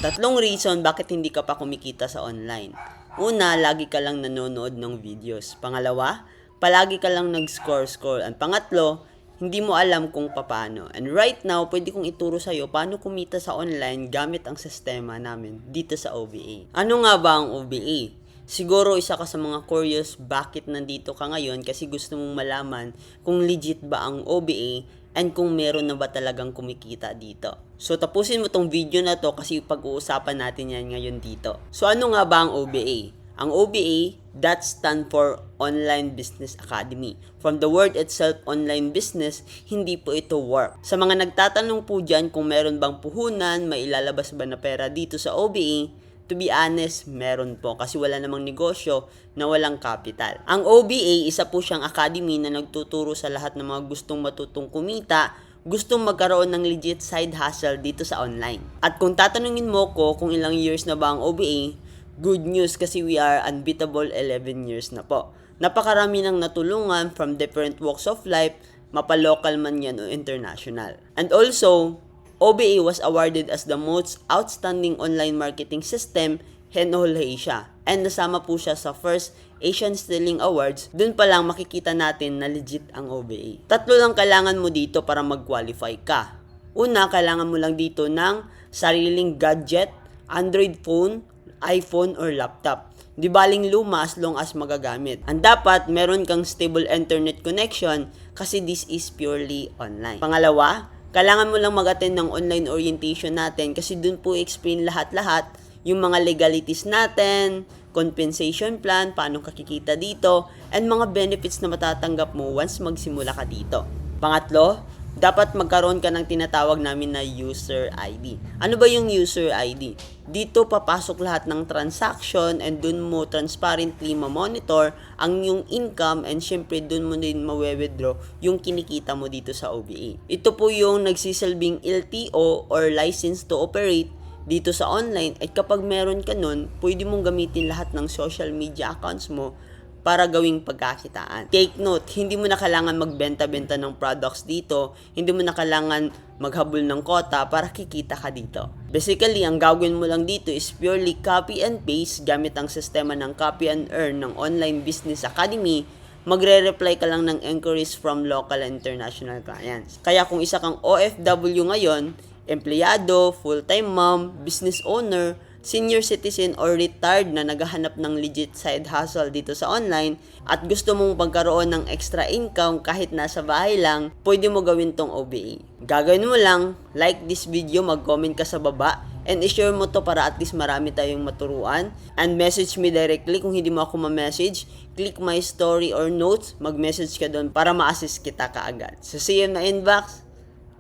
Tatlong reason bakit hindi ka pa kumikita sa online. Una, lagi ka lang nanonood ng videos. Pangalawa, palagi ka lang nag-scroll. Ang pangatlo, hindi mo alam kung paano. And right now, pwede kong ituro sa'yo paano kumita sa online gamit ang sistema namin dito sa OBA. Ano nga ba ang OBA? Siguro isa ka sa mga curious bakit nandito ka ngayon kasi gusto mong malaman kung legit ba ang OBA and kung meron na ba talagang kumikita dito. So tapusin mo tong video na to kasi pag-uusapan natin yan ngayon dito. So ano nga ba ang OBA? Ang OBA, that stand for Online Business Academy. From the word itself, online business, hindi po ito work. Sa mga nagtatanong po dyan kung meron bang puhunan, may ilalabas ba na pera dito sa OBA, to be honest, meron po kasi wala namang negosyo na walang capital. Ang OBA, isa po siyang academy na nagtuturo sa lahat ng mga gustong matutong kumita, gustong magkaroon ng legit side hustle dito sa online. At kung tatanungin mo ko kung ilang years na ba ang OBA, good news kasi we are unbeatable 11 years na po. Napakarami ng natulungan from different walks of life, mapa-local man yan o international. And also, OBA was awarded as the most outstanding online marketing system in all Asia. And nasama po siya sa first Asian Stealing Awards. Dun pa lang makikita natin na legit ang OBA. Tatlo lang kailangan mo dito para mag-qualify ka. Una, kailangan mo lang dito ng sariling gadget, Android phone, iPhone or laptop. Di baling luma as long as magagamit. And dapat meron kang stable internet connection kasi this is purely online. Pangalawa, kailangan mo lang mag-attend ng online orientation natin kasi dun po explain lahat-lahat yung mga legalities natin, compensation plan, paano kakikita dito, and mga benefits na matatanggap mo once magsimula ka dito. Pangatlo, dapat magkaroon ka ng tinatawag namin na user ID. Ano ba yung user ID? Dito papasok lahat ng transaction and dun mo transparently ma-monitor ang yung income and syempre dun mo din ma-withdraw yung kinikita mo dito sa OBA. Ito po yung nagsisilbing LTO or license to operate dito sa online at kapag meron ka nun, pwede mong gamitin lahat ng social media accounts mo para gawing pagkakitaan. Take note, hindi mo na kailangan magbenta-benta ng products dito, hindi mo na kailangan maghabol ng quota para kikita ka dito. Basically, ang gagawin mo lang dito is purely copy and paste gamit ang sistema ng copy and earn ng Online Business Academy. Magre-reply ka lang ng inquiries from local and international clients. Kaya kung isa kang OFW ngayon, empleyado, full-time mom, business owner, senior citizen or retired na naghahanap ng legit side hustle dito sa online at gusto mong pagkaroon ng extra income kahit nasa bahay lang, pwede mo gawin tong OBA. Gagawin mo lang, like this video, mag-comment ka sa baba, and i-share mo to para at least marami tayong maturuan. And message me directly kung hindi mo ako ma-message. Click my story or notes, mag-message ka doon para ma-assist kita kaagad. So see you in the inbox.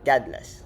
God bless.